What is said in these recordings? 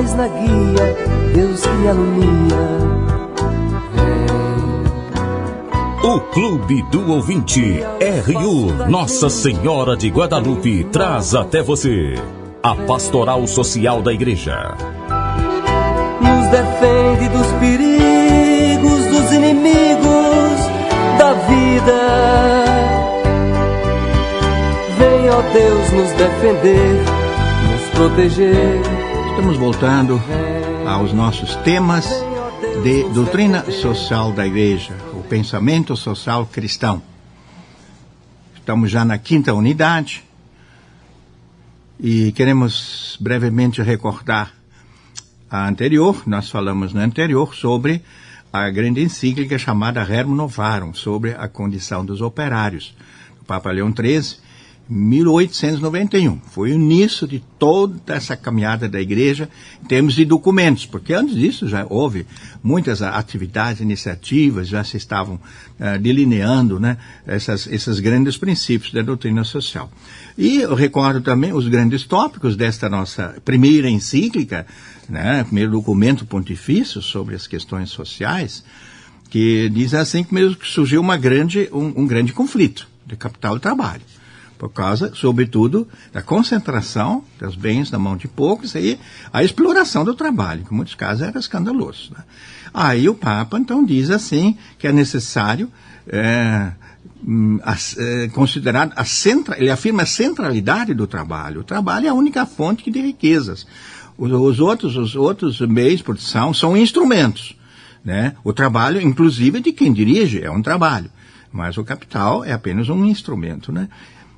paz na guia, Deus que alumia. O Clube do Ouvinte, RU Nossa Senhora de Guadalupe, traz até você a Pastoral Social da Igreja. Nos defende dos perigos, dos inimigos da vida. Vem, ó Deus, nos defender, nos proteger. Estamos voltando aos nossos temas de doutrina social da Igreja, o pensamento social cristão. Estamos já na 5ª unidade e queremos brevemente recordar a anterior. Nós falamos na anterior sobre a grande encíclica chamada Rerum Novarum, sobre a condição dos operários, do Papa Leão XIII, 1891. Foi o início de toda essa caminhada da Igreja em termos de documentos, porque antes disso já houve muitas atividades, iniciativas, já se estavam delineando, né, esses grandes princípios da doutrina social. E eu recordo também os grandes tópicos desta nossa primeira encíclica, né, primeiro documento pontifício sobre as questões sociais, que diz assim que mesmo que surgiu um grande conflito de capital e trabalho, por causa, sobretudo, da concentração dos bens na mão de poucos e a exploração do trabalho, que em muitos casos era escandaloso, né? Aí o Papa, então, diz assim que é necessário considerar ele afirma a centralidade do trabalho. O trabalho é a única fonte de riquezas. Os outros meios de produção são instrumentos, né? O trabalho, inclusive, de quem dirige, é um trabalho, mas o capital é apenas um instrumento, né?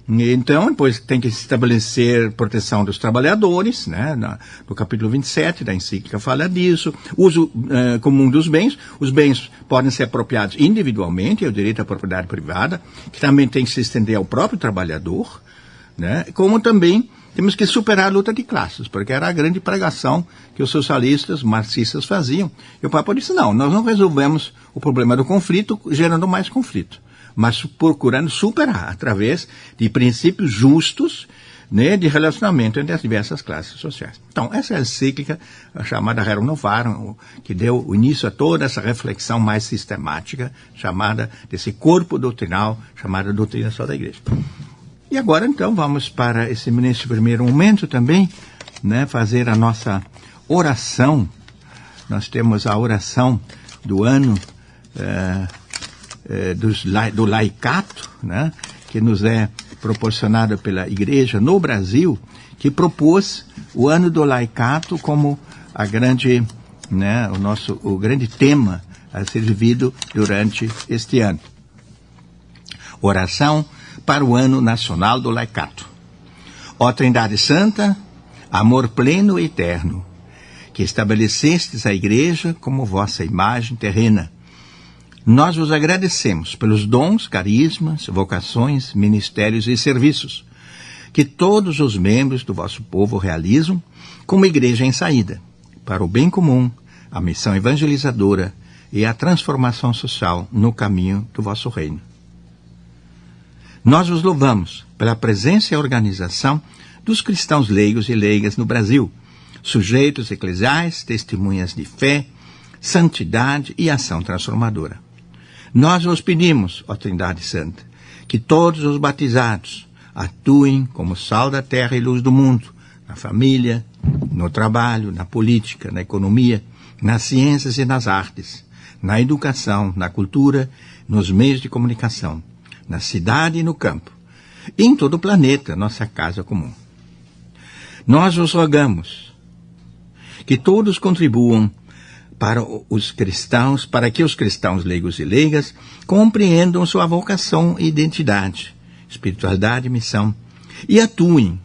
Então, depois tem que se estabelecer proteção dos trabalhadores, né? No capítulo 27 da encíclica fala disso. Uso comum dos bens. Os bens podem ser apropriados individualmente, é o direito à propriedade privada, que também tem que se estender ao próprio trabalhador, né? Como também temos que superar a luta de classes, porque era a grande pregação que os socialistas, marxistas faziam. E o Papa disse, não, nós não resolvemos o problema do conflito gerando mais conflito, mas procurando superar através de princípios justos, né, de relacionamento entre as diversas classes sociais. Então, essa é a encíclica chamada Rerum Novarum, que deu início a toda essa reflexão mais sistemática, chamada desse corpo doutrinal, chamada doutrina social da Igreja. E agora, então, vamos para nesse primeiro momento também, né, fazer a nossa oração. Nós temos a oração do ano do laicato, né, que nos é proporcionada pela Igreja no Brasil, que propôs o ano do laicato como a grande, né, o grande tema a ser vivido durante este ano. Oração para o ano nacional do laicato. Ó Trindade Santa, amor pleno e eterno, que estabelecestes a Igreja como vossa imagem terrena, nós vos agradecemos pelos dons, carismas, vocações, ministérios e serviços que todos os membros do vosso povo realizam como igreja em saída, para o bem comum, a missão evangelizadora e a transformação social no caminho do vosso reino. Nós vos louvamos pela presença e organização dos cristãos leigos e leigas no Brasil, sujeitos eclesiais, testemunhas de fé, santidade e ação transformadora. Nós vos pedimos, ó Trindade Santa, que todos os batizados atuem como sal da terra e luz do mundo, na família, no trabalho, na política, na economia, nas ciências e nas artes, na educação, na cultura, nos meios de comunicação, na cidade e no campo, e em todo o planeta, nossa casa comum. Nós vos rogamos que todos contribuam para que os cristãos leigos e leigas compreendam sua vocação e identidade, espiritualidade e missão, e atuem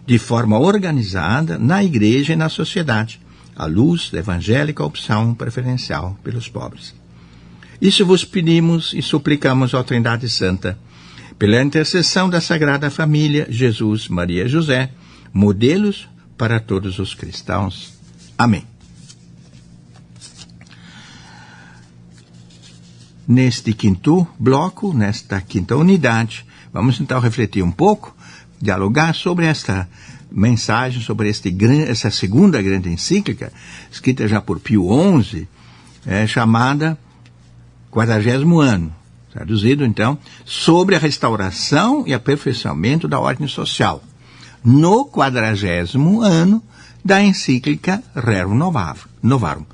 de forma organizada na igreja e na sociedade, à luz da evangélica opção preferencial pelos pobres. Isso vos pedimos e suplicamos, ó Trindade Santa, pela intercessão da Sagrada Família, Jesus, Maria e José, modelos para todos os cristãos. Amém. Neste quinto bloco, nesta quinta unidade, vamos então refletir um pouco, dialogar sobre esta mensagem sobre essa segunda grande encíclica, escrita já por Pio XI, chamada 40º ano, traduzido então, sobre a restauração e aperfeiçoamento da ordem social, no 40º ano da encíclica Rerum Novarum.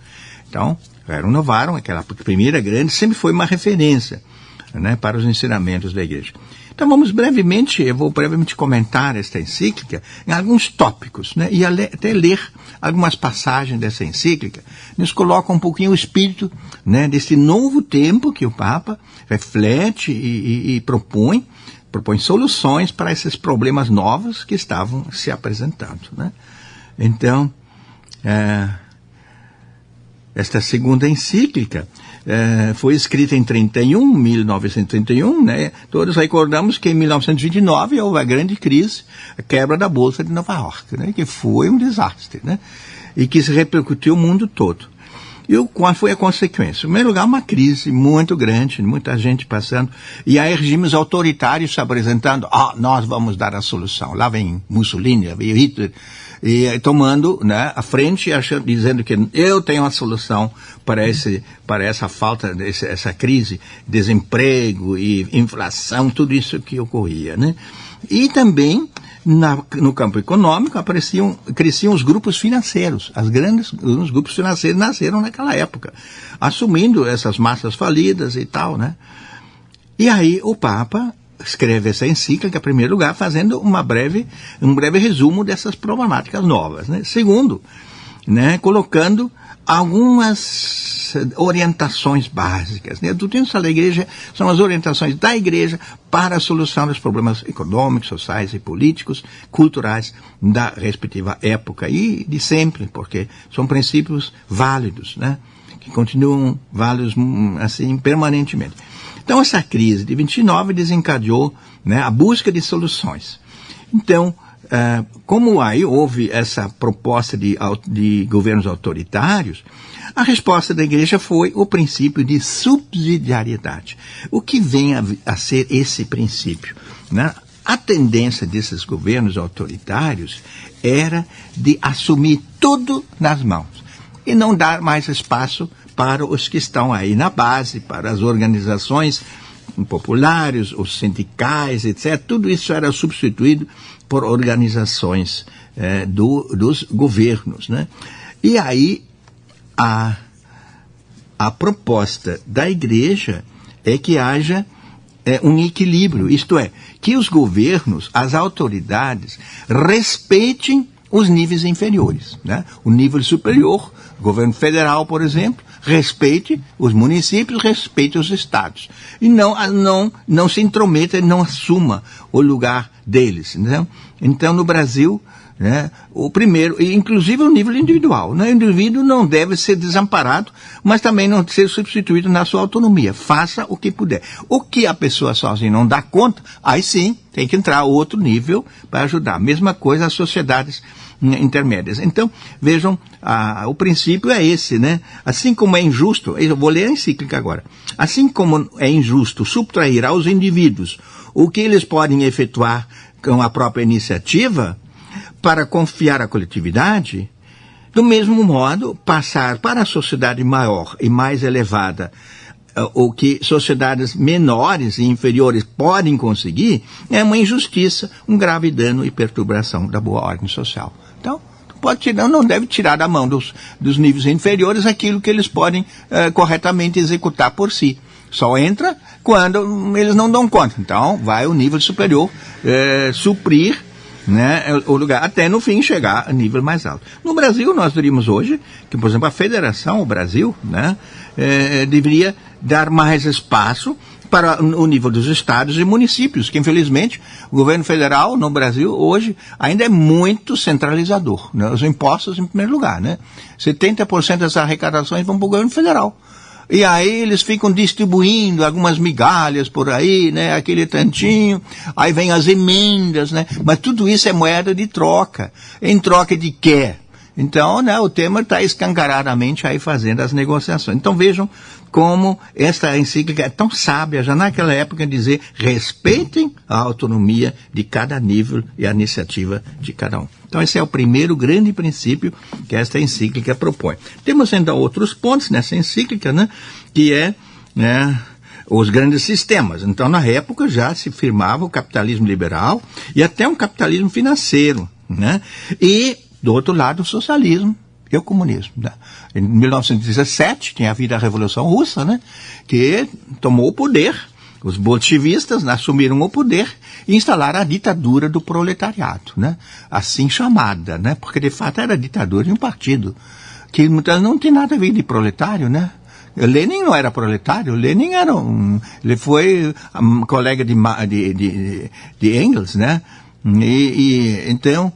Então, Rerum Novarum, aquela primeira grande, sempre foi uma referência, né, para os ensinamentos da igreja. Então eu vou brevemente comentar esta encíclica em alguns tópicos, né, e até ler algumas passagens dessa encíclica, nos coloca um pouquinho o espírito, né, desse novo tempo que o Papa reflete e propõe soluções para esses problemas novos que estavam se apresentando, né. Então, esta segunda encíclica foi escrita em 1931, né? Todos recordamos que em 1929 houve a grande crise, a quebra da Bolsa de Nova York, né? Que foi um desastre, né? E que se repercutiu o mundo todo. E qual foi a consequência? Em primeiro lugar, uma crise muito grande, muita gente passando, e aí regimes autoritários se apresentando, nós vamos dar a solução. Lá vem Mussolini, lá vem Hitler, e tomando, né, a frente, dizendo que eu tenho a solução para essa falta, essa crise, desemprego e inflação, tudo isso que ocorria, né? E também, no campo econômico, cresciam os grupos financeiros. Os grupos financeiros nasceram naquela época, assumindo essas massas falidas e tal, né? E aí o Papa escreve essa encíclica, em primeiro lugar, fazendo um breve resumo dessas problemáticas novas, né? Segundo, né, colocando algumas orientações básicas, né? Tudo isso da igreja são as orientações da igreja para a solução dos problemas econômicos, sociais e políticos, culturais da respectiva época e de sempre, porque são princípios válidos, né? Que continuam válidos assim permanentemente. Então essa crise de 29 desencadeou, né, a busca de soluções. Então, como aí houve essa proposta de governos autoritários, a resposta da igreja foi o princípio de subsidiariedade. O que vem a ser esse princípio, né? A tendência desses governos autoritários era de assumir tudo nas mãos e não dar mais espaço para os que estão aí na base, para as organizações populares, os sindicais, etc. Tudo isso era substituído por organizações dos governos, né? E aí a proposta da igreja é que haja um equilíbrio, isto é, que os governos, as autoridades, respeitem os níveis inferiores, né? O nível superior, o governo federal, por exemplo, respeite os municípios, respeite os estados. E não se intrometa e não assuma o lugar deles. Né? Então, no Brasil, né, o primeiro, inclusive o nível individual, né? O indivíduo não deve ser desamparado, mas também não ser substituído na sua autonomia. Faça o que puder. O que a pessoa sozinha não dá conta, aí sim tem que entrar outro nível para ajudar. Mesma coisa as sociedades intermédias. Então, vejam, o princípio é esse, né? Assim como é injusto, eu vou ler a encíclica agora, assim como é injusto subtrair aos indivíduos o que eles podem efetuar com a própria iniciativa para confiar à coletividade, do mesmo modo, passar para a sociedade maior e mais elevada o que sociedades menores e inferiores podem conseguir, é uma injustiça, um grave dano e perturbação da boa ordem social. Então, não deve tirar da mão dos níveis inferiores aquilo que eles podem corretamente executar por si. Só entra quando eles não dão conta. Então, vai o nível superior suprir, né, o lugar, até no fim chegar a nível mais alto. No Brasil, nós diríamos hoje que, por exemplo, a federação, o Brasil, né, deveria dar mais espaço para o nível dos estados e municípios, que infelizmente o governo federal no Brasil hoje ainda é muito centralizador, né? Os impostos em primeiro lugar, né? 70% das arrecadações vão para o governo federal. E aí eles ficam distribuindo algumas migalhas por aí, né? Aquele tantinho, aí vem as emendas, né? Mas tudo isso é moeda de troca. Em troca de quê? Então, né, o Temer está escancaradamente aí fazendo as negociações. Então vejam como esta encíclica é tão sábia, já naquela época, dizer respeitem a autonomia de cada nível e a iniciativa de cada um. Então esse é o primeiro grande princípio que esta encíclica propõe. Temos ainda outros pontos nessa encíclica, né, que é, né, os grandes sistemas. Então, na época, já se firmava o capitalismo liberal e até um capitalismo financeiro, né? E, do outro lado, o socialismo e o comunismo. Né? Em 1917, tinha havido a Revolução Russa, né, que tomou o poder. Os bolchevistas assumiram o poder e instalaram a ditadura do proletariado, né? Assim chamada, né? Porque, de fato, era a ditadura de um partido que não tem nada a ver de proletário, né? Lenin não era proletário, Lenin era ele foi colega de Engels, né? Então,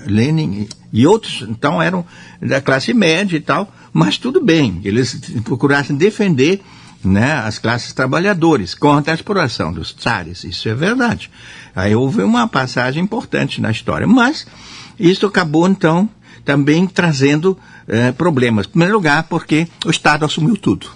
Lenin e outros, então, eram da classe média e tal, mas tudo bem, eles procurassem defender, né, as classes trabalhadoras contra a exploração dos tzares, isso é verdade. Aí houve uma passagem importante na história, mas isso acabou, então, também trazendo problemas. Em primeiro lugar, porque o Estado assumiu tudo.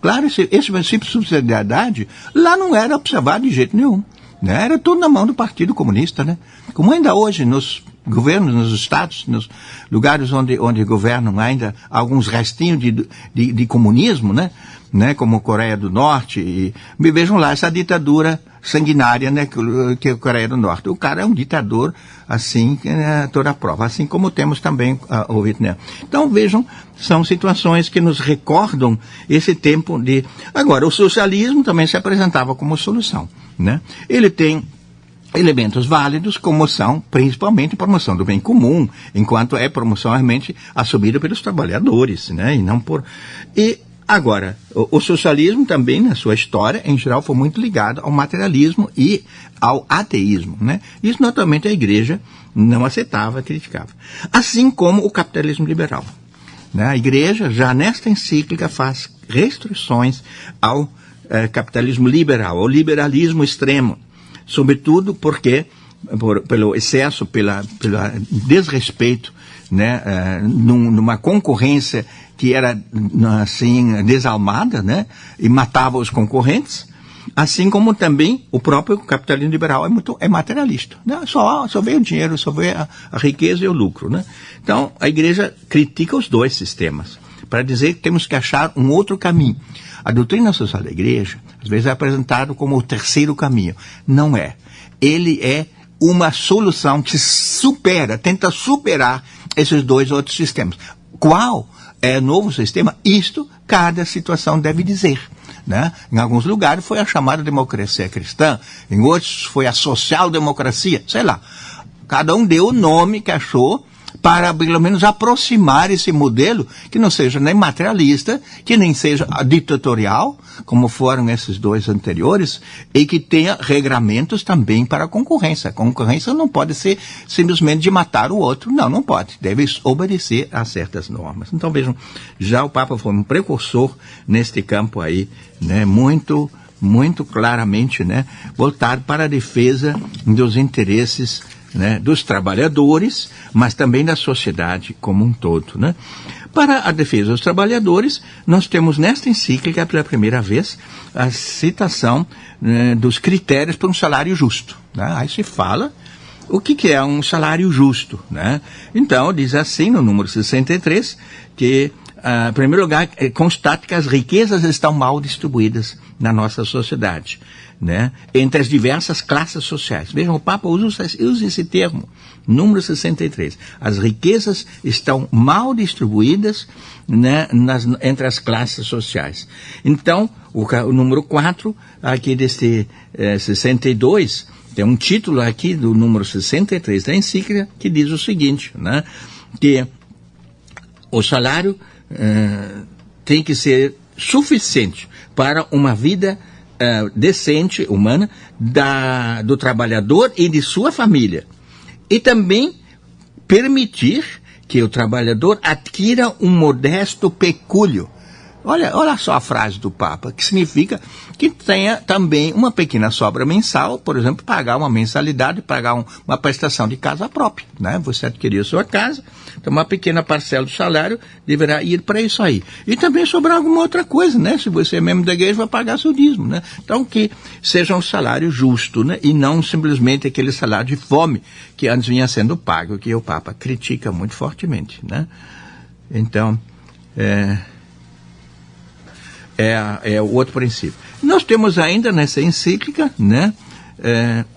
Claro, esse princípio de subsidiariedade lá não era observado de jeito nenhum. Né? Era tudo na mão do Partido Comunista. Né? Como ainda hoje, nos governos, nos estados, nos lugares onde governam ainda alguns restinhos de comunismo, né? Como Coreia do Norte. E vejam lá essa ditadura sanguinária, né, que é a Coreia do Norte. O cara é um ditador, assim, toda a prova. Assim como temos também o Vietnã. Então, vejam, são situações que nos recordam esse tempo de... Agora, o socialismo também se apresentava como solução, né? Ele tem elementos válidos, como são, principalmente, promoção do bem comum, enquanto é promoção realmente assumida pelos trabalhadores, né, e não por... Agora, o socialismo também, na sua história, em geral, foi muito ligado ao materialismo e ao ateísmo, né? Isso, naturalmente, a igreja não aceitava, criticava. Assim como o capitalismo liberal, né? A igreja, já nesta encíclica, faz restrições ao capitalismo liberal, ao liberalismo extremo, sobretudo porque, pelo excesso, pelo desrespeito, né? Numa concorrência que era, assim, desalmada, né? E matava os concorrentes, assim como também o próprio capitalismo liberal é materialista, né? Só vê o dinheiro, só vê a riqueza e o lucro, né? Então, a igreja critica os dois sistemas, para dizer que temos que achar um outro caminho. A doutrina social da igreja, às vezes, é apresentada como o terceiro caminho. Não é. Ele é uma solução que tenta superar esses dois outros sistemas. Qual é o novo sistema? Isto cada situação deve dizer, né? Em alguns lugares foi a chamada democracia cristã, em outros foi a social-democracia, sei lá. Cada um deu o nome que achou para, pelo menos, aproximar esse modelo que não seja nem materialista, que nem seja ditatorial, como foram esses dois anteriores, e que tenha regramentos também para a concorrência. A concorrência não pode ser simplesmente de matar o outro. Não pode. Deve obedecer a certas normas. Então, vejam, já o Papa foi um precursor neste campo aí, né, muito, muito claramente, né, voltado para a defesa dos interesses, né, dos trabalhadores, mas também da sociedade como um todo, né? Para a defesa dos trabalhadores, nós temos nesta encíclica, pela primeira vez, a citação, né, dos critérios para um salário justo, né? Aí se fala o que é um salário justo, né? Então, diz assim, no número 63, que, em primeiro lugar, constata que as riquezas estão mal distribuídas na nossa sociedade, né, entre as diversas classes sociais. Vejam, o Papa usa esse termo, número 63. As riquezas estão mal distribuídas, né, entre as classes sociais. Então, o número 4, aqui deste 62, tem um título aqui do número 63 da encíclica, que diz o seguinte, né, que o salário tem que ser suficiente para uma vida decente, humana, do trabalhador e de sua família. E também permitir que o trabalhador adquira um modesto pecúlio Olha só a frase do Papa, que significa que tenha também uma pequena sobra mensal, por exemplo, pagar uma mensalidade, pagar uma prestação de casa própria, né? Você adquiriu sua casa, então uma pequena parcela do salário deverá ir para isso aí. E também sobrar alguma outra coisa, né? Se você é membro da igreja, vai pagar seu dízimo, né? Então que seja um salário justo, né? E não simplesmente aquele salário de fome que antes vinha sendo pago, que o Papa critica muito fortemente, né? Então, é o outro princípio. Nós temos ainda nessa encíclica, né,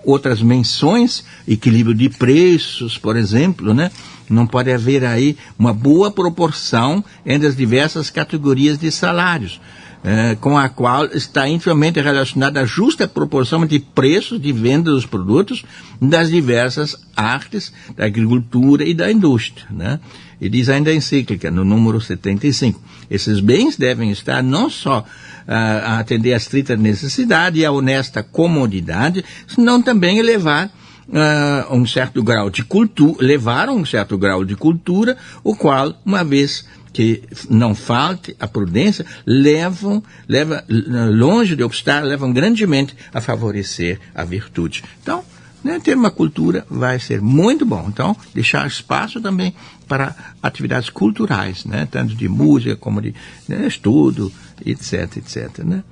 outras menções, equilíbrio de preços, por exemplo, né? Não pode haver aí uma boa proporção entre as diversas categorias de salários, com a qual está intimamente relacionada a justa proporção de preços de venda dos produtos das diversas artes, da agricultura e da indústria, né? E diz ainda a encíclica, no número 75, esses bens devem estar não só a atender à estrita necessidade e à honesta comodidade, senão também levar um certo grau de cultura, o qual, uma vez que não falte a prudência, leva longe de obstar, levam grandemente a favorecer a virtude. Então, né, ter uma cultura vai ser muito bom. Então, deixar espaço também para atividades culturais, né, tanto de música como de estudo, etc, né.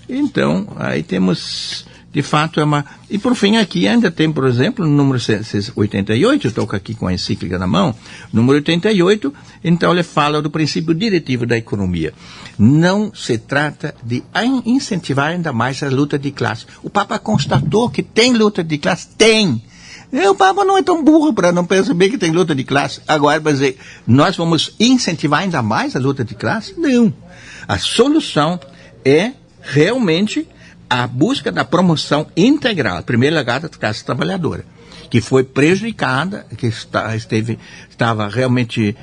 Então, aí temos, de fato, E por fim, aqui ainda tem, por exemplo, no número 88, eu estou aqui com a encíclica na mão, número 88, então ele fala do princípio diretivo da economia. Não se trata de incentivar ainda mais a luta de classe. O Papa constatou que tem luta de classe? Tem! O Papa não é tão burro para não perceber que tem luta de classe. Agora, vai dizer, nós vamos incentivar ainda mais a luta de classe? Não. A solução é realmente a busca da promoção integral, em primeiro lugar, da classe trabalhadora, que foi prejudicada, que estava realmente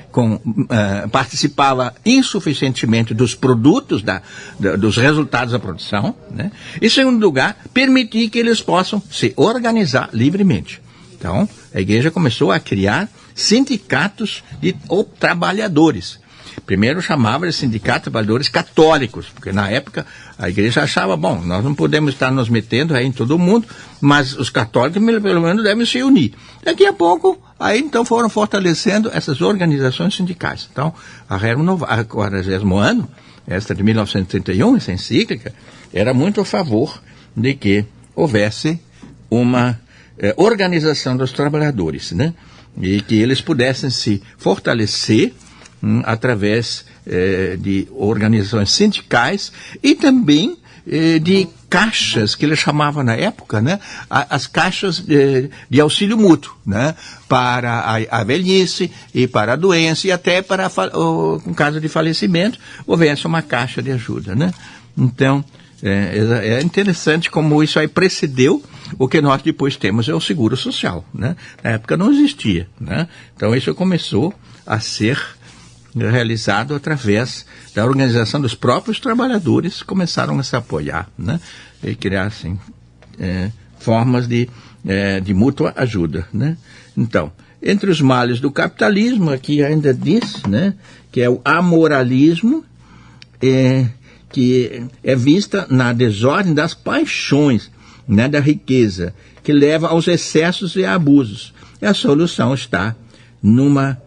participava insuficientemente dos produtos, dos resultados da produção, né? E, em segundo lugar, permitir que eles possam se organizar livremente. Então, a igreja começou a criar sindicatos de trabalhadores. Primeiro chamava de sindicatos de trabalhadores católicos, porque na época a igreja achava, bom, nós não podemos estar nos metendo aí em todo mundo, mas os católicos pelo menos devem se unir. Daqui a pouco, aí então foram fortalecendo essas organizações sindicais. Então, a 40º ano, esta de 1931, essa encíclica, era muito a favor de que houvesse uma organização dos trabalhadores, né? E que eles pudessem se fortalecer através de organizações sindicais e também de caixas, que eles chamavam na época, né, as caixas de auxílio mútuo, né, para a velhice e para a doença e até para em caso de falecimento, houvesse uma caixa de ajuda, né. Então, é interessante como isso aí precedeu o que nós depois temos, é o seguro social, né. Na época não existia, né. Então isso começou a ser realizado através da organização dos próprios trabalhadores, começaram a se apoiar, né, e criar assim, formas de mútua ajuda, né. Então, entre os males do capitalismo, aqui ainda diz, né, que é o amoralismo, que é vista na desordem das paixões, né, da riqueza, que leva aos excessos e abusos. E a solução está numa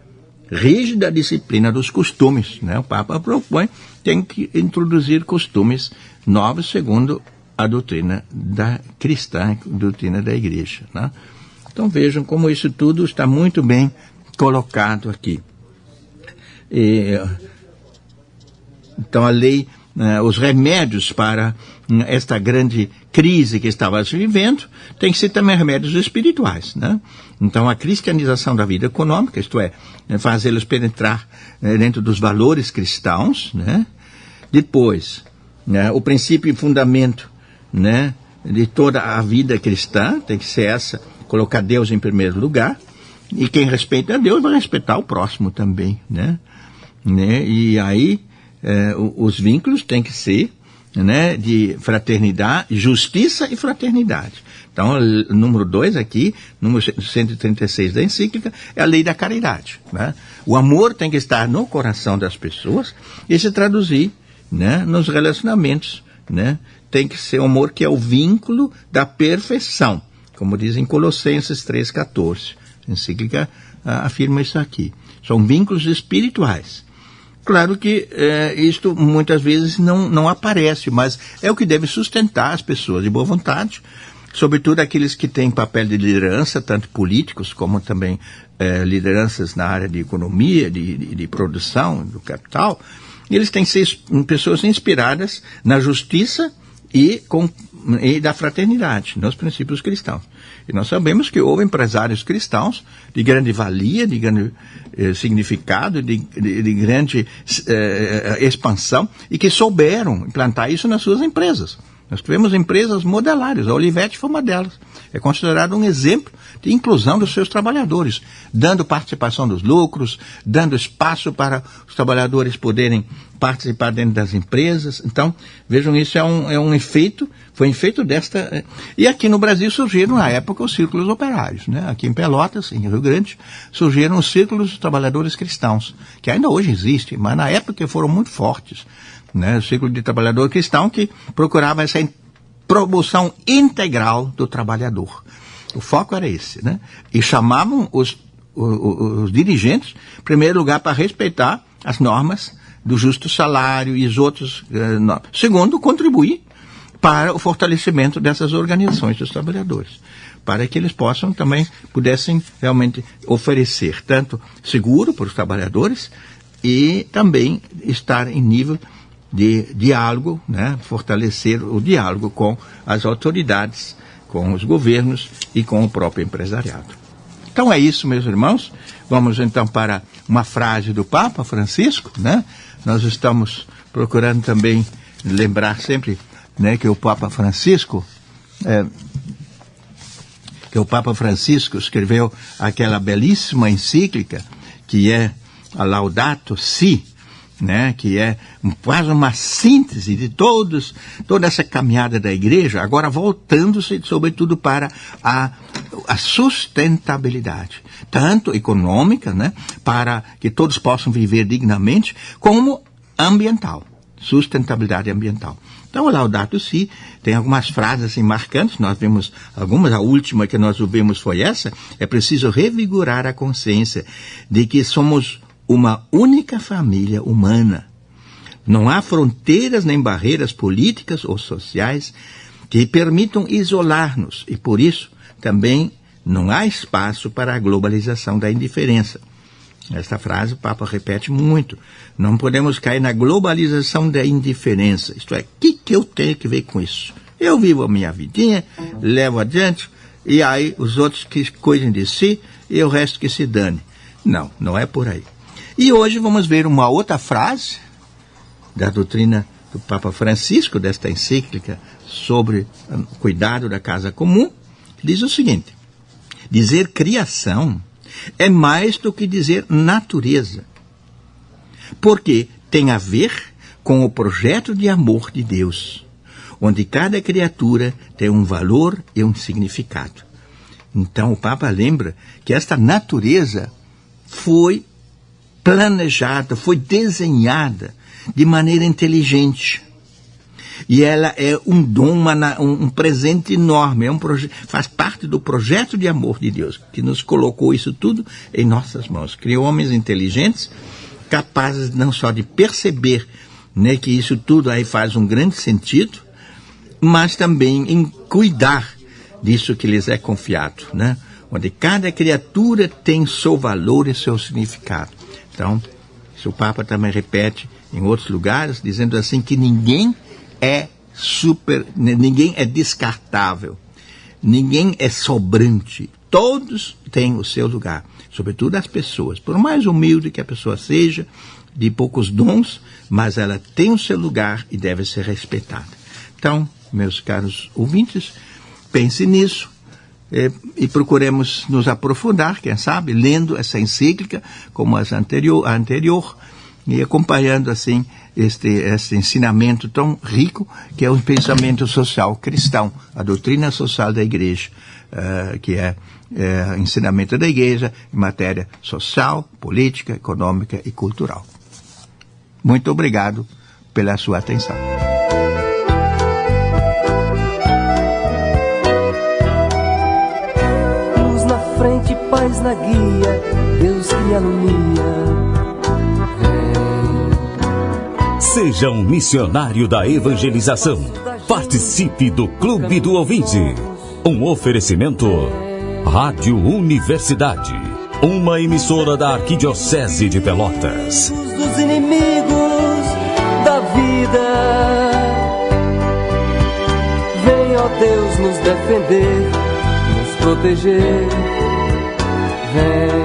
rígida disciplina dos costumes, né? O Papa propõe, tem que introduzir costumes novos segundo a doutrina cristã, a doutrina da igreja, né? Então vejam como isso tudo está muito bem colocado aqui. Então a lei, os remédios para esta grande crise que estava se vivendo, tem que ser também remédios espirituais, né? Então, a cristianização da vida econômica, isto é, fazê-los penetrar dentro dos valores cristãos, né? Depois, né, o princípio e fundamento, né, de toda a vida cristã tem que ser essa, colocar Deus em primeiro lugar, e quem respeita a Deus vai respeitar o próximo também, né? E aí, os vínculos têm que ser, né, de fraternidade, justiça e fraternidade. Então, número 2 aqui, número 136 da encíclica, é a lei da caridade, né? O amor tem que estar no coração das pessoas e se traduzir né, nos relacionamentos, né? Tem que ser um amor que é o vínculo da perfeição, como diz em Colossenses 3,14. A encíclica afirma isso aqui. São vínculos espirituais. Claro que isto muitas vezes não aparece, mas é o que deve sustentar as pessoas de boa vontade, sobretudo aqueles que têm papel de liderança, tanto políticos como também lideranças na área de economia, de produção, do capital. Eles têm que ser pessoas inspiradas na justiça e da fraternidade, nos princípios cristãos. E nós sabemos que houve empresários cristãos de grande valia, de grande significado, de grande expansão, e que souberam implantar isso nas suas empresas. Nós tivemos empresas modelares, a Olivetti foi uma delas. É considerado um exemplo de inclusão dos seus trabalhadores, dando participação dos lucros, dando espaço para os trabalhadores poderem participar dentro das empresas. Então, vejam, isso é um efeito, foi um efeito desta... E aqui no Brasil surgiram, na época, os círculos operários, né? Aqui em Pelotas, em Rio Grande, surgiram os círculos dos trabalhadores cristãos, que ainda hoje existem, mas na época foram muito fortes. Né, o círculo de trabalhador cristão que procurava essa promoção integral do trabalhador. O foco era esse, né? E chamavam os dirigentes, em primeiro lugar, para respeitar as normas do justo salário e os outros normas. Segundo, contribuir para o fortalecimento dessas organizações dos trabalhadores, para que eles pudessem realmente oferecer tanto seguro para os trabalhadores e também estar em nível de diálogo, né, fortalecer o diálogo com as autoridades, com os governos e com o próprio empresariado. Então é isso, meus irmãos. Vamos então para uma frase do Papa Francisco, né? Nós estamos procurando também lembrar sempre, né, que o Papa Francisco escreveu aquela belíssima encíclica que é a Laudato Si, né, que é quase uma síntese de toda essa caminhada da igreja, agora voltando-se sobretudo para a sustentabilidade, tanto econômica, né, para que todos possam viver dignamente, como ambiental, sustentabilidade ambiental. Então, o Laudato Si tem algumas frases assim marcantes, nós vimos algumas, a última que nós ouvimos foi essa: é preciso revigorar a consciência de que somos uma única família humana. Não há fronteiras nem barreiras políticas ou sociais que permitam isolar-nos e, por isso, também não há espaço para a globalização da indiferença. Esta frase o Papa repete muito. Não podemos cair na globalização da indiferença. Isto é, o que eu tenho que ver com isso? Eu vivo a minha vidinha, levo adiante, e aí os outros que cuidem de si e o resto que se dane. Não é por aí. E hoje vamos ver uma outra frase da doutrina do Papa Francisco, desta encíclica sobre o cuidado da casa comum, que diz o seguinte: dizer criação é mais do que dizer natureza, porque tem a ver com o projeto de amor de Deus, onde cada criatura tem um valor e um significado. Então o Papa lembra que esta natureza foi planejada, foi desenhada de maneira inteligente. E ela é um dom, um presente enorme, faz parte do projeto de amor de Deus, que nos colocou isso tudo em nossas mãos. Criou homens inteligentes, capazes não só de perceber, né, que isso tudo aí faz um grande sentido, mas também em cuidar disso que lhes é confiado, né? Onde cada criatura tem seu valor e seu significado. Então, isso o Papa também repete em outros lugares, dizendo assim que ninguém é descartável, ninguém é sobrante, todos têm o seu lugar, sobretudo as pessoas, por mais humilde que a pessoa seja, de poucos dons, mas ela tem o seu lugar e deve ser respeitada. Então, meus caros ouvintes, pense nisso, e procuremos nos aprofundar, quem sabe, lendo essa encíclica, como a anterior, e acompanhando assim este ensinamento tão rico, que é o pensamento social cristão, a doutrina social da igreja, que é o ensinamento da igreja em matéria social, política, econômica e cultural. Muito obrigado pela sua atenção. Luz na frente, paz na guia, Deus que alumia. Seja um missionário da evangelização. Participe do Clube do Ouvinte. Um oferecimento Rádio Universidade, uma emissora da Arquidiocese de Pelotas. Dos inimigos da vida, vem, ó Deus, nos defender, nos proteger. Vem.